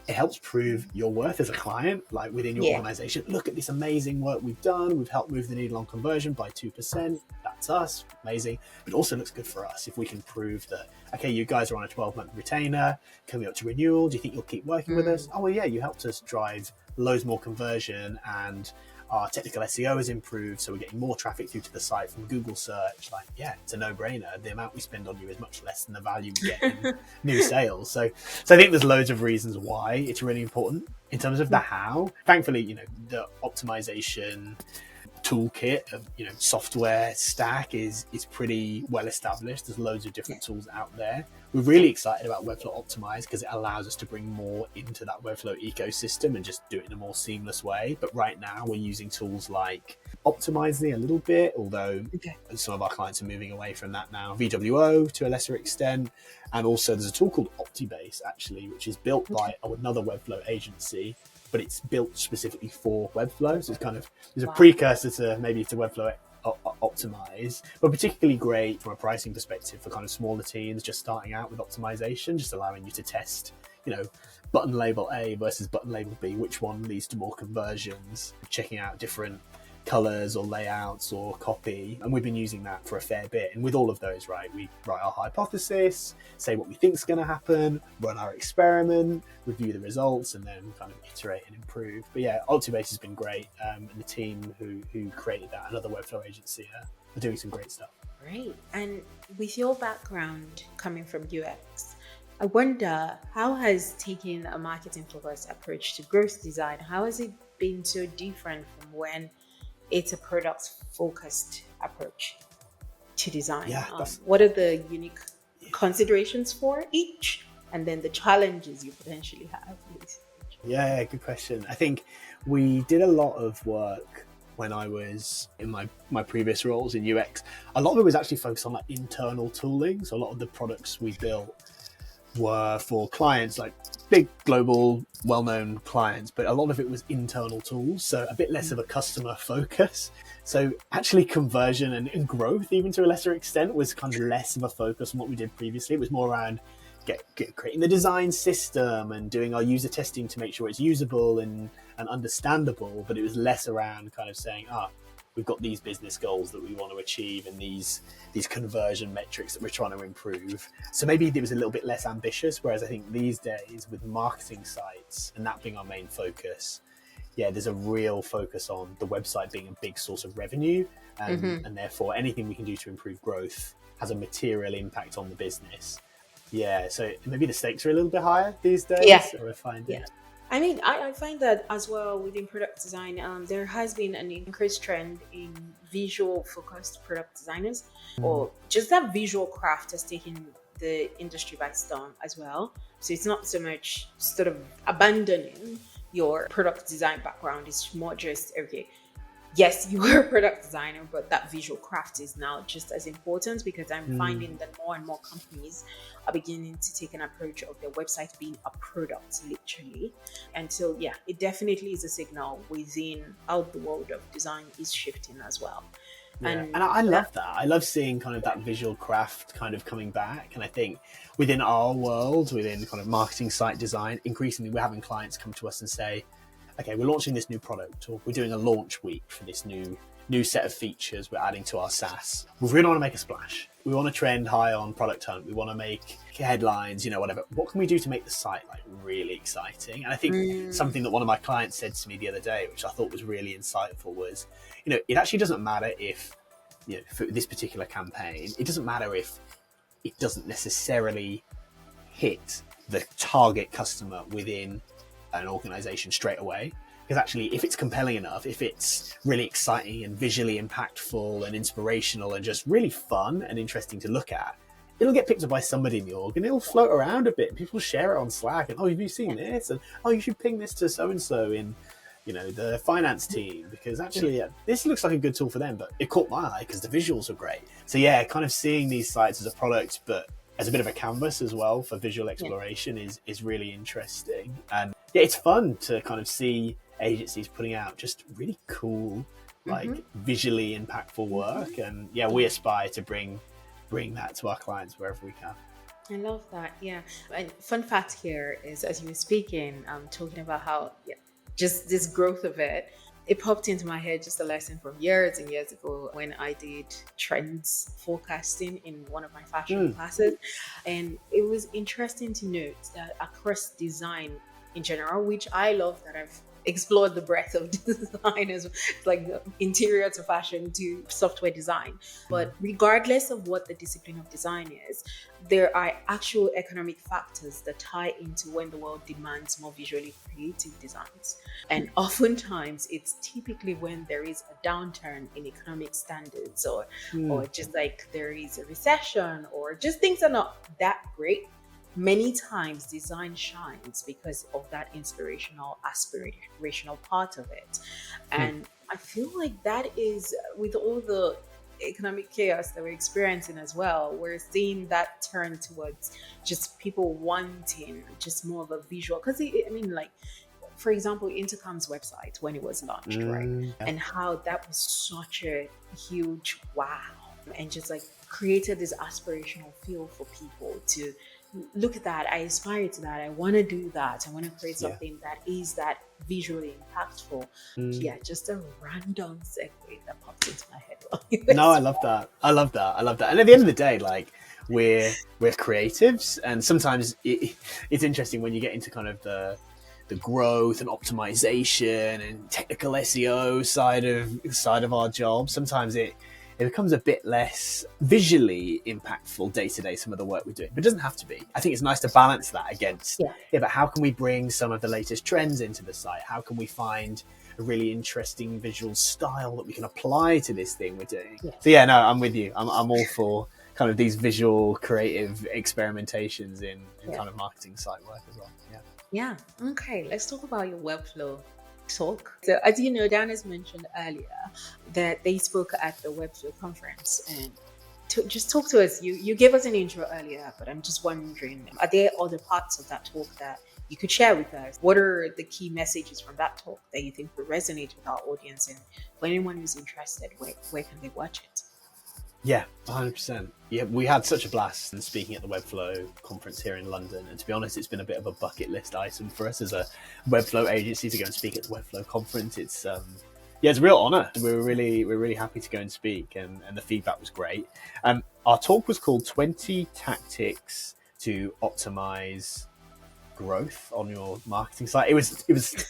it helps prove your worth as a client, like within your organization. Look at this amazing work we've done. We've helped move the needle on conversion by 2%. That's us. Amazing. But it also looks good for us if we can prove that, okay, you guys are on a 12-month retainer, coming up to renewal. Do you think you'll keep working with us? Oh, well, yeah, you helped us drive loads more conversion, and our technical SEO has improved, so we're getting more traffic through to the site from Google search. Like, it's a no-brainer. The amount we spend on you is much less than the value we get in new sales. So I think there's loads of reasons why it's really important. In terms of the how, thankfully, the optimization toolkit of software stack is pretty well established. There's loads of different tools out there. We're really excited about Webflow Optimize because it allows us to bring more into that Webflow ecosystem and just do it in a more seamless way. But right now we're using tools like Optimizely a little bit, although some of our clients are moving away from that now. VWO to a lesser extent. And also there's a tool called OptiBase actually, which is built by another Webflow agency, but it's built specifically for Webflow. So it's kind of, there's a precursor to maybe to Webflow optimize, but particularly great from a pricing perspective for kind of smaller teams just starting out with optimization, just allowing you to test, button label A versus button label B, which one leads to more conversions, checking out different colors or layouts or copy. And we've been using that for a fair bit. And with all of those, right, we write our hypothesis, say what we think is going to happen, run our experiment, review the results, and then kind of iterate and improve. But yeah, Optibase has been great. And the team who created that, another Webflow agency, are doing some great stuff. Great. And with your background coming from UX, I wonder, how has taking a marketing focused approach to growth design, how has it been so different from when it's a product focused approach to design? Yeah, what are the unique considerations for each, and then the challenges you potentially have with each? Yeah, good question. I think we did a lot of work when I was in my previous roles in UX. A lot of it was actually focused on like internal tooling. So a lot of the products we built were for clients, like big global well-known clients, but a lot of it was internal tools, so a bit less of a customer focus. So actually conversion and growth, even to a lesser extent, was kind of less of a focus on what we did previously. It was more around creating the design system and doing our user testing to make sure it's usable and understandable, but it was less around kind of saying, we've got these business goals that we want to achieve and these conversion metrics that we're trying to improve. So maybe it was a little bit less ambitious, whereas I think these days with marketing sites and that being our main focus, there's a real focus on the website being a big source of revenue, and therefore anything we can do to improve growth has a material impact on the business. So maybe the stakes are a little bit higher these days, or I find it. I mean, I find that as well within product design, there has been an increased trend in visual focused product designers, or just that visual craft has taken the industry by storm as well. So it's not so much sort of abandoning your product design background. It's more just, okay, yes, you are a product designer, but that visual craft is now just as important, because I'm finding that more and more companies are beginning to take an approach of their website being a product, literally. And so, it definitely is a signal within how the world of design is shifting as well. And I love that. I love seeing kind of that visual craft kind of coming back. And I think within our world, within kind of marketing site design, increasingly we're having clients come to us and say, okay, we're launching this new product, or we're doing a launch week for this new set of features we're adding to our SaaS. We really want to make a splash. We want to trend high on Product Hunt. We want to make headlines, whatever. What can we do to make the site like really exciting? And I think something that one of my clients said to me the other day, which I thought was really insightful, was, it actually doesn't matter if, for this particular campaign, it doesn't matter if it doesn't necessarily hit the target customer within an organization straight away, because actually if it's compelling enough, if it's really exciting and visually impactful and inspirational and just really fun and interesting to look at, it'll get picked up by somebody in the org and it'll float around a bit and people share it on Slack and, have you seen this? And you should ping this to so-and-so in the finance team, because actually this looks like a good tool for them, but it caught my eye because the visuals are great. So kind of seeing these sites as a product but as a bit of a canvas as well for visual exploration is really interesting. And it's fun to kind of see agencies putting out just really cool, like visually impactful work. And we aspire to bring that to our clients wherever we can. I love that. And fun fact here is, as you were speaking, talking about how just this growth of it popped into my head just a lesson from years and years ago when I did trends forecasting in one of my fashion classes. And it was interesting to note that across design in general, which I love that I've explored the breadth of design as like interior to fashion to software design. But regardless of what the discipline of design is, there are actual economic factors that tie into when the world demands more visually creative designs. And oftentimes it's typically when there is a downturn in economic standards or just like there is a recession or just things are not that great. Many times design shines because of that inspirational, aspirational part of it. And I feel like that is, with all the economic chaos that we're experiencing as well, we're seeing that turn towards just people wanting just more of a visual. Because for example, Intercom's website when it was launched, right? Yeah. And how that was such a huge wow, and just like created this aspirational feel for people to look at that. I aspire to that. I want to do that. I want to create Yeah. something that is that visually impactful. Yeah, just a random segue that popped into my head. No, I love that. I love that. And at the end of the day, like we're creatives, and sometimes it's interesting when you get into kind of the growth and optimization and technical SEO side of our job. Sometimes it becomes a bit less visually impactful day to day, some of the work we're doing, but it doesn't have to be. I think it's nice to balance that against, but how can we bring some of the latest trends into the site? How can we find a really interesting visual style that we can apply to this thing we're doing? So yeah, no, I'm with you. I'm all for kind of these visual creative experimentations in kind of marketing site work as well. Yeah. Okay. Let's talk about your Webflow talk. So as you know, Dan has mentioned earlier that they spoke at the Webflow conference, and just talk to us. You gave us an intro earlier, but I'm just wondering, are there other parts of that talk that you could share with us? What are the key messages from that talk that you think will resonate with our audience? And for anyone who's interested, where can they watch it? Yeah, 100%. Yeah, we had such a blast speaking at the Webflow conference here in London. And to be honest, it's been a bit of a bucket list item for us as a Webflow agency to go and speak at the Webflow conference. It's it's a real honor. We're really happy to go and speak, and the feedback was great. Our talk was called 20 Tactics to Optimize Growth on Your Marketing Site. It was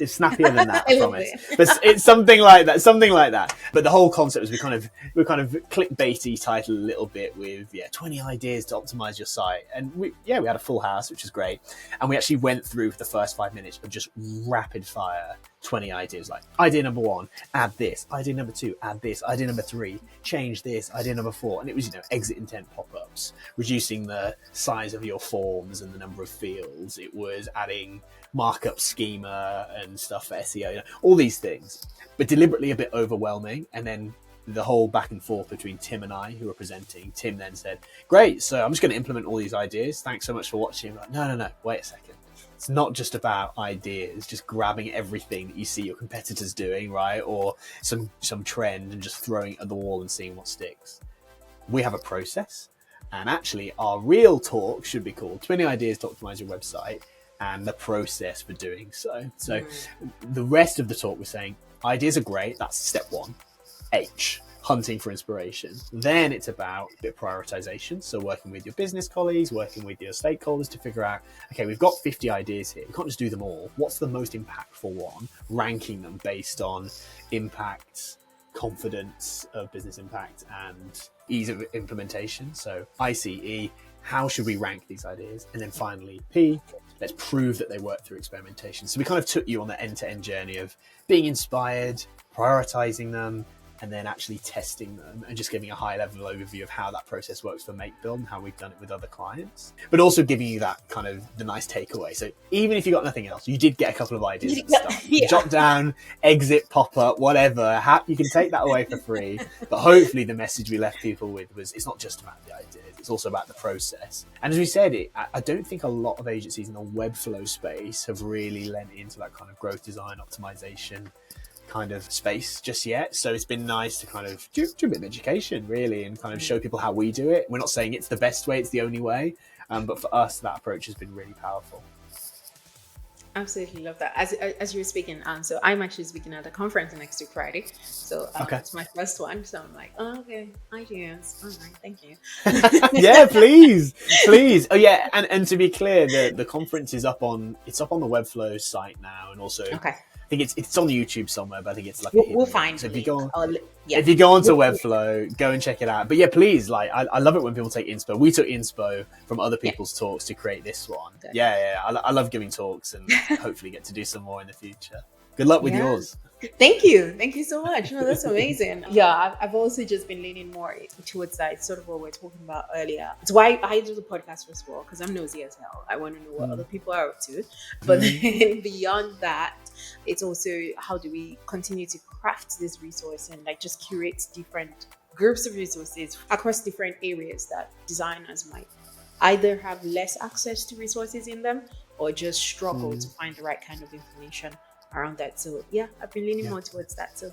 snappier than that, I promise. But it's something like that. But the whole concept was we kind of clickbaity title a little bit with 20 ideas to optimize your site. And we had a full house, which is great. And we actually went through for the first 5 minutes of just rapid fire 20 ideas, like idea number 1, add this, idea number 2, add this, idea number 3, change this, idea number 4. And it was, exit intent pop-ups, reducing the size of your forms and the number of fields. It was adding markup schema and stuff for SEO, all these things, but deliberately a bit overwhelming. And then the whole back and forth between Tim and I, who were presenting. Tim then said, great, so I'm just going to implement all these ideas. Thanks so much for watching. I'm like, no, wait a second. It's not just about ideas, just grabbing everything that you see your competitors doing, right? Or some trend and just throwing it at the wall and seeing what sticks. We have a process. And actually, our real talk should be called 20 Ideas to Optimize Your Website and the process for doing so. So the rest of the talk was saying, ideas are great. That's step 1. H, hunting for inspiration. Then it's about a bit of prioritization. So working with your business colleagues, working with your stakeholders to figure out, okay, we've got 50 ideas here. We can't just do them all. What's the most impactful one? Ranking them based on impact, confidence of business impact, and ease of implementation. So ICE, how should we rank these ideas? And then finally, P, let's prove that they work through experimentation. So we kind of took you on the end-to-end journey of being inspired, prioritizing them, and then actually testing them and just giving a high level overview of how that process works for MakeBuild and how we've done it with other clients, but also giving you that kind of the nice takeaway. So even if you got nothing else, you did get a couple of ideas and stuff. Jot down, exit, pop up, whatever. You can take that away for free. But hopefully the message we left people with was it's not just about the ideas, it's also about the process. And as we said, I don't think a lot of agencies in the Webflow space have really lent into that kind of growth design optimization kind of space just yet. So it's been nice to kind of do a bit of education really and kind of show people how we do it. We're not saying it's the best way, it's the only way, but for us that approach has been really powerful. Absolutely love that. As you were speaking, so I'm actually speaking at a conference next week Friday. So it's my first one. So I'm like, oh, okay, ideas. All right, thank you. Yeah, please. Oh yeah, and to be clear, the conference is up on the Webflow site now, and also I think it's on YouTube somewhere, but I think it's like we'll find. So if you go onto Webflow, go and check it out. But yeah, please, like I love it when people take inspo. We took inspo from other people's talks to create this one. Yeah. I love giving talks and hopefully get to do some more in the future. Good luck with yours. Thank you so much. No, that's amazing. Yeah, I've also just been leaning more towards that. It's sort of what we were talking about earlier. It's why I do the podcast as well, because I'm nosy as hell. I want to know what other people are up to. But then beyond that, it's also how do we continue to craft this resource and like just curate different groups of resources across different areas that designers might either have less access to resources in them or just struggle to find the right kind of information around that. So yeah, I've been leaning Yeah. more towards that. So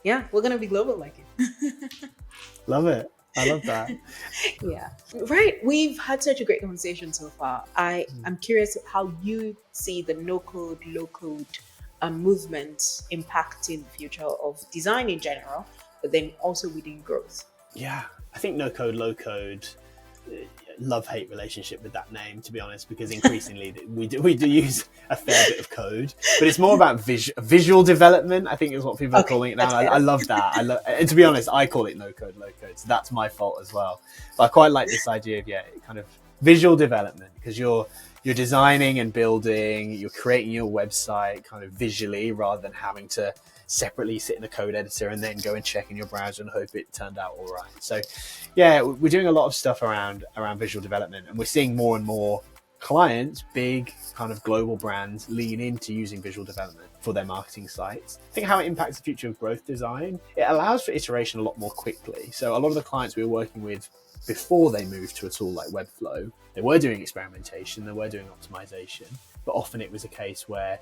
yeah, we're gonna be global like it. Love it. I love that. Yeah. Right. We've had such a great conversation so far. I'm curious how you see the no code, low code movement impacting the future of design in general, but then also within growth. Yeah, I think no code, low code, love-hate relationship with that name, to be honest, because increasingly we do use a fair bit of code, but it's more about visual development, I think is what people are calling it now. I love that. And to be honest, I call it no code, low code, so that's my fault as well. But I quite like this idea of kind of visual development, because you're designing and building, you're creating your website kind of visually rather than having to separately sit in a code editor and then go and check in your browser and hope it turned out all right. So yeah, we're doing a lot of stuff around visual development, and we're seeing more and more clients, big kind of global brands, lean into using visual development for their marketing sites. I think how it impacts the future of growth design, it allows for iteration a lot more quickly. So a lot of the clients we were working with before they moved to a tool like Webflow, they were doing experimentation, they were doing optimization, but often it was a case where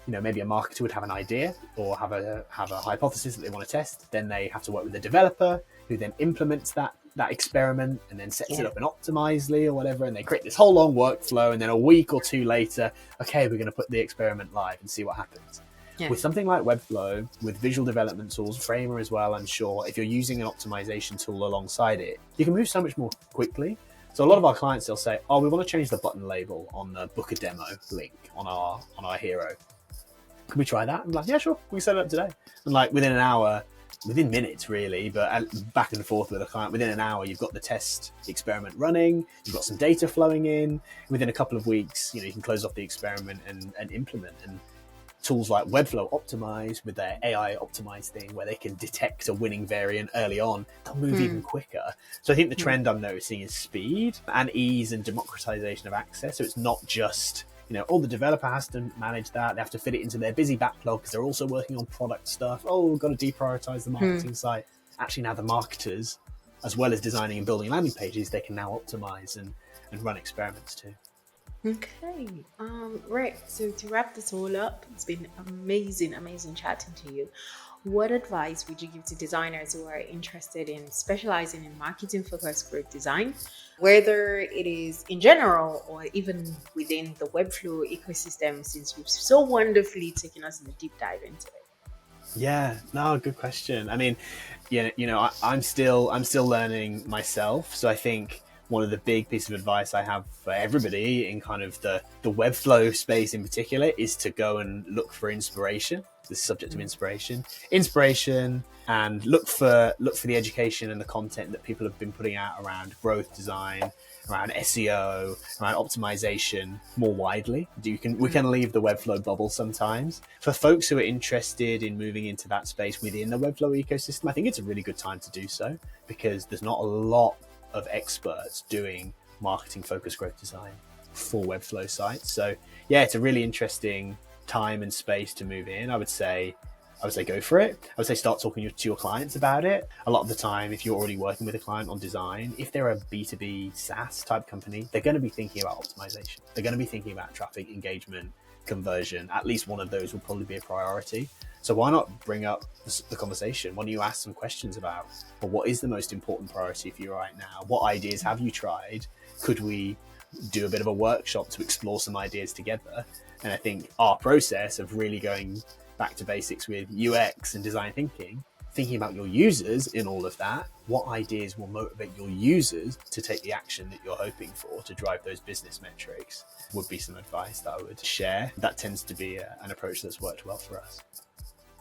maybe a marketer would have an idea or have a hypothesis that they want to test. Then they have to work with a developer who then implements that experiment and then sets it up in Optimizely or whatever. And they create this whole long workflow. And then a week or two later, okay, we're going to put the experiment live and see what happens. Yeah. With something like Webflow, with visual development tools, Framer as well, I'm sure, if you're using an optimization tool alongside it, you can move so much more quickly. So a lot of our clients, they'll say, oh, we want to change the button label on the book a demo link on our hero. Can we try that? I'm like, yeah, sure, we can set it up today. And like within an hour, within minutes really, but back and forth with a client, within an hour, you've got the test experiment running, you've got some data flowing in. Within a couple of weeks, you can close off the experiment and implement. And tools like Webflow Optimize with their AI Optimize thing, where they can detect a winning variant early on, they'll move even quicker. So I think the trend I'm noticing is speed and ease and democratization of access. So it's not just the developer has to manage that. They have to fit it into their busy backlog because they're also working on product stuff. Oh, we've got to deprioritize the marketing site. Actually, now the marketers, as well as designing and building landing pages, they can now optimize and run experiments too. Okay. Right. So to wrap this all up, it's been amazing chatting to you. What advice would you give to designers who are interested in specializing in marketing-focused growth design, whether it is in general or even within the Webflow ecosystem, since you've so wonderfully taken us in a deep dive into it? Yeah, no, good question. I mean, I'm still learning myself, so I think one of the big pieces of advice I have for everybody in kind of the Webflow space in particular is to go and look for inspiration. The subject of inspiration, and look for the education and the content that people have been putting out around growth design, around SEO, around optimization more widely. We can leave the Webflow bubble sometimes. For folks who are interested in moving into that space within the Webflow ecosystem, I think it's a really good time to do so, because there's not a lot of experts doing marketing focused growth design for Webflow sites. So yeah, it's a really interesting time and space to move in. I would say go for it. I would say start talking to your clients about it. A lot of the time, if you're already working with a client on design, if they're a B2B SaaS type company, they're going to be thinking about optimization. They're going to be thinking about traffic, engagement, conversion. At least one of those will probably be a priority. So why not bring up the conversation? Why don't you ask some questions about, well, what is the most important priority for you right now? What ideas have you tried? Could we do a bit of a workshop to explore some ideas together? And I think our process of really going back to basics with UX and design thinking about your users in all of that, what ideas will motivate your users to take the action that you're hoping for to drive those business metrics, would be some advice that I would share. That tends to be an approach that's worked well for us.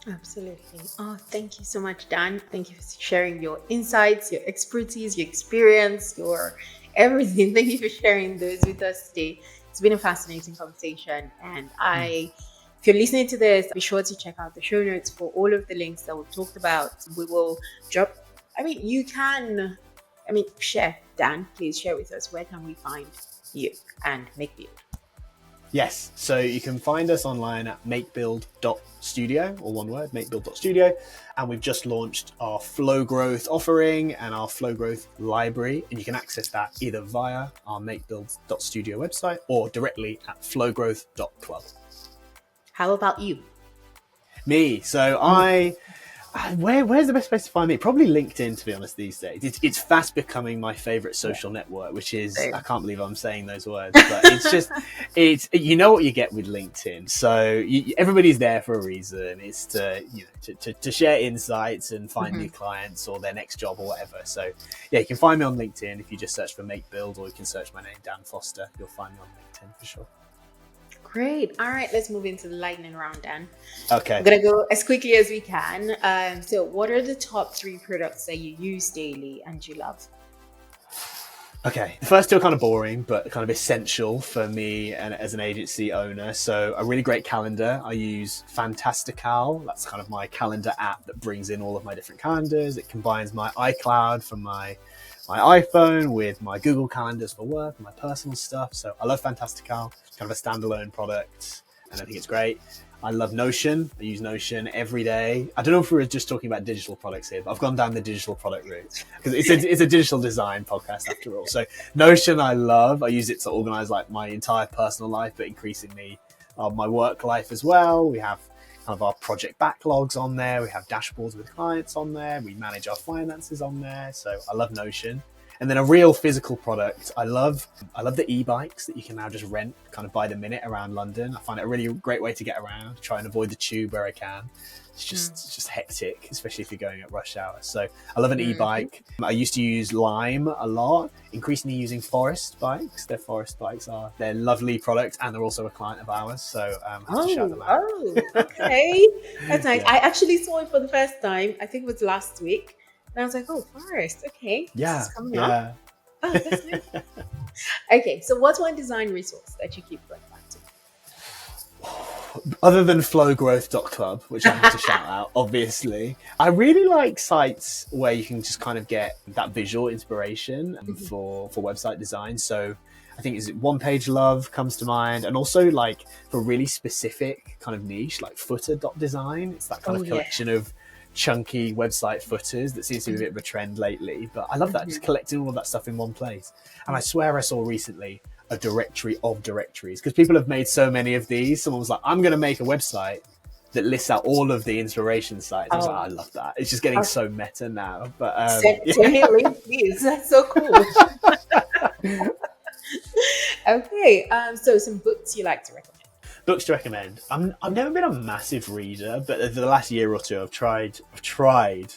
Absolutely. Oh, thank you so much, Dan. Thank you for sharing your insights, your expertise, your experience, your everything. Thank you for sharing those with us today. It's been a fascinating conversation. And if you're listening to this, be sure to check out the show notes for all of the links that we've talked about. We will drop, share. Dan, please share with us. Where can we find you and MakeBuild? Yes, so you can find us online at MakeBuild.studio, or one word, MakeBuild.studio. And we've just launched our Flow Growth offering and our Flow Growth library. And you can access that either via our MakeBuild.studio website or directly at flowgrowth.club. How about you? Me. So where's the best place to find me? Probably LinkedIn, to be honest, these days. It's fast becoming my favorite social network, which is, I can't believe I'm saying those words, but you know what you get with LinkedIn. So everybody's there for a reason. It's to share insights and find new clients or their next job or whatever. So yeah, you can find me on LinkedIn if you just search for MakeBuild, or you can search my name, Dan Foster. You'll find me on LinkedIn for sure. Great. All right, let's move into the lightning round then. Okay. I'm going to go as quickly as we can. So what are the top 3 products that you use daily and you love? Okay, the first 2 are kind of boring, but kind of essential for me and as an agency owner. So a really great calendar. I use Fantastical. That's kind of my calendar app that brings in all of my different calendars. It combines my iCloud from my iPhone with my Google calendars for work and my personal stuff. So I love Fantastical. It's kind of a standalone product, and I think it's great. I love Notion. I use Notion every day. I don't know if we were just talking about digital products here, but I've gone down the digital product route because it's a digital design podcast after all. So Notion I love. I use it to organize like my entire personal life, but increasingly my work life as well. We have kind of our project backlogs on there. We have dashboards with clients on there. We manage our finances on there. So I love Notion. And then a real physical product. I love the e-bikes that you can now just rent kind of by the minute around London. I find it a really great way to get around, try and avoid the tube where I can. It's just hectic, especially if you're going at rush hour. So I love an e-bike. I used to use Lime a lot, increasingly using Forest bikes. They're lovely products, and they're also a client of ours. So I have to shout them out. Oh, okay. That's nice. Yeah. I actually saw it for the first time. I think it was last week. And I was like, oh, Forest. Okay. Yeah. This is coming up. Oh, that's nice. Okay. So what's one design resource that you keep going back to? Other than flowgrowth.club, which I have to shout out, obviously, I really like sites where you can just kind of get that visual inspiration for website design. So I think One Page Love comes to mind, and also like for really specific kind of niche, like footer.design. It's that kind of collection of chunky website footers that seems to be a bit of a trend lately. But I love that, just collecting all of that stuff in one place. And I swear I saw recently a directory of directories, because people have made so many of these. Someone was like, I'm going to make a website that lists out all of the inspiration sites. I was like, I love that. It's just getting so meta now. But Send me a link, please. That's so cool. Okay. So some books you like to recommend? Books to recommend. I've never been a massive reader, but over the last year or two, I've tried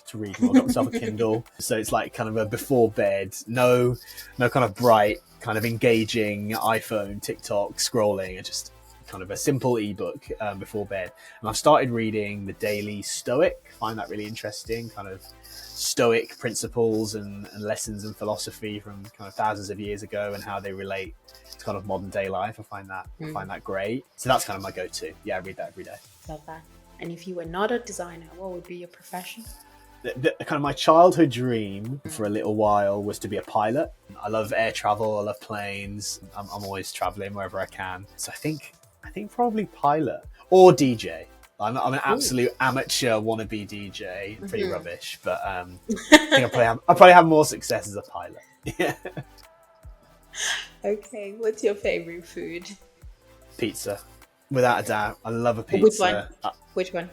to read more. I got myself a Kindle, so it's like kind of a before bed, no kind of bright, kind of engaging iPhone, TikTok scrolling, and just kind of a simple ebook before bed. And I've started reading the Daily Stoic. I find that really interesting, kind of Stoic principles and lessons and philosophy from kind of thousands of years ago, and how they relate to kind of modern day life. I find that great. So that's kind of my go-to. Yeah, I read that every day. Love that. And if you were not a designer, what would be your profession? Kind of my childhood dream for a little while was to be a pilot. I love air travel. I love planes. I'm always traveling wherever I can. So I think probably pilot or DJ. I'm an absolute amateur wannabe DJ. Pretty rubbish, but I think I'll probably have more success as a pilot. Yeah. Okay, what's your favorite food? Pizza, without a doubt. I love a pizza. Which one?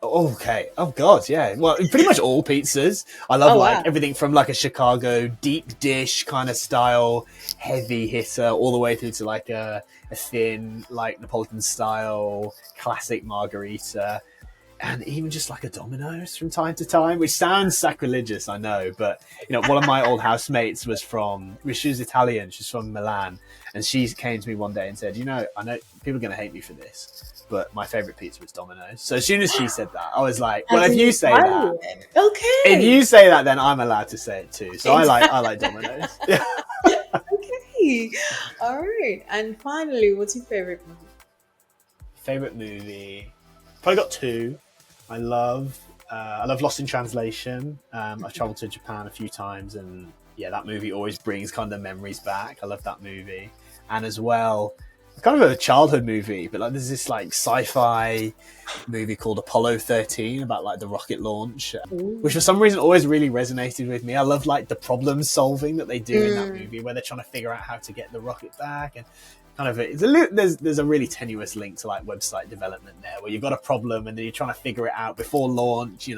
Okay. Oh God, yeah. Well, pretty much all pizzas. I love everything from like a Chicago deep dish kind of style, heavy hitter, all the way through to like a thin, like Neapolitan style classic margarita, and even just like a Domino's from time to time, which sounds sacrilegious, I know, but one of my old housemates was Italian. She's from Milan, and she came to me one day and said, I know people are going to hate me for this, but my favorite pizza is Domino's. So as soon as she said that, I was like, well, if you say that, okay, if you say that, then I'm allowed to say it too. So I like Domino's. Yeah. Okay, all right. And finally, what's your favorite movie? Favorite movie? Probably got 2. I love Lost in Translation. I've traveled to Japan a few times, and yeah, that movie always brings kind of the memories back. I love that movie. And as well, kind of a childhood movie, but like there's this like sci-fi movie called Apollo 13 about like the rocket launch, which for some reason always really resonated with me. I love like the problem solving that they do in that movie, where they're trying to figure out how to get the rocket back, and kind of there's a really tenuous link to like website development there, where you've got a problem and then you're trying to figure it out before launch.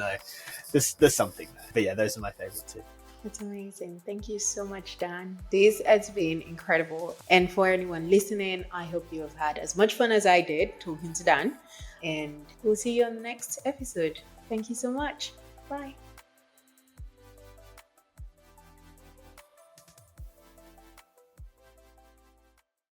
There's something there. But yeah, those are my favorite two. That's amazing. Thank you so much, Dan. This has been incredible. And for anyone listening, I hope you have had as much fun as I did talking to Dan. And we'll see you on the next episode. Thank you so much. Bye.